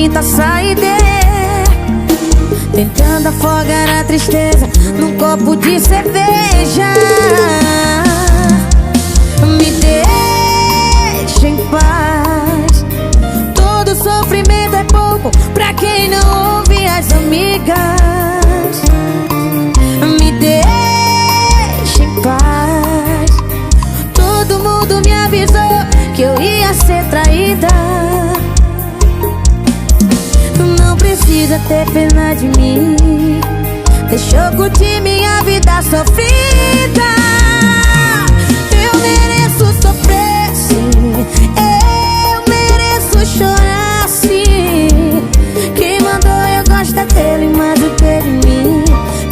muita saideira, tentando afogar a tristeza num copo de cerveja. Me deixa em paz, todo sofrimento é pouco pra quem não ouve as amigas. Me deixa em paz, todo mundo me avisou que eu ia ser traída. Não precisa ter pena de mim, deixa eu curtir minha vida sofrida. Eu mereço sofrer sim, eu mereço chorar sim. Quem mandou eu gosto dele mais do que de mim,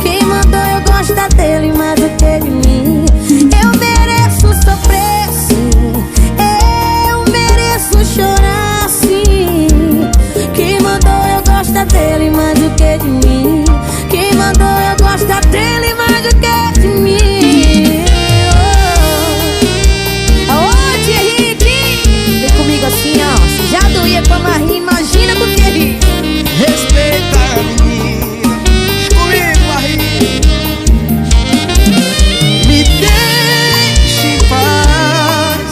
quem mandou eu gosto dele mais do que de mim. Eu mereço sofrer sim, eu mereço chorar sim. Quem mandou eu gosto dele mais do que de mim, quem mandou eu gosto dele mais do que de mim. Ô Thierry, vem comigo assim, ó. Se já doía com a Marie, imagina com o Thierry. Respeita a menina, comigo, Marie. Me deixe em paz,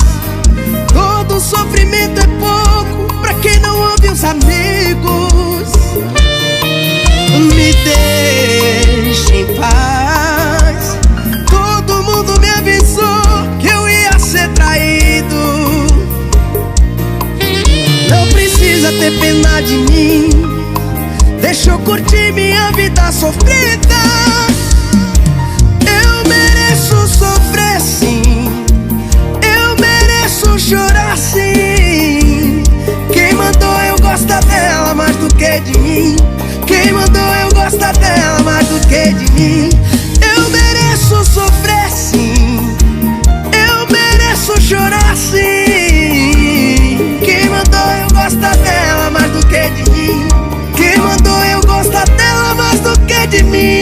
todo sofrimento é pouco pra quem não ouve os amigos. Me deixe em paz, todo mundo me avisou que eu ia ser traído. Não precisa ter pena de mim, deixa eu curtir minha vida sofrida. Eu mereço sofrer sim, eu mereço chorar sim. Quem mandou eu gosto dela mais do que de mim, quem mandou eu gosto dela mais do que de mim. Eu mereço sofrer sim, eu mereço chorar sim. Quem mandou eu gosto dela mais do que de mim, quem mandou eu gosto dela mais do que de mim.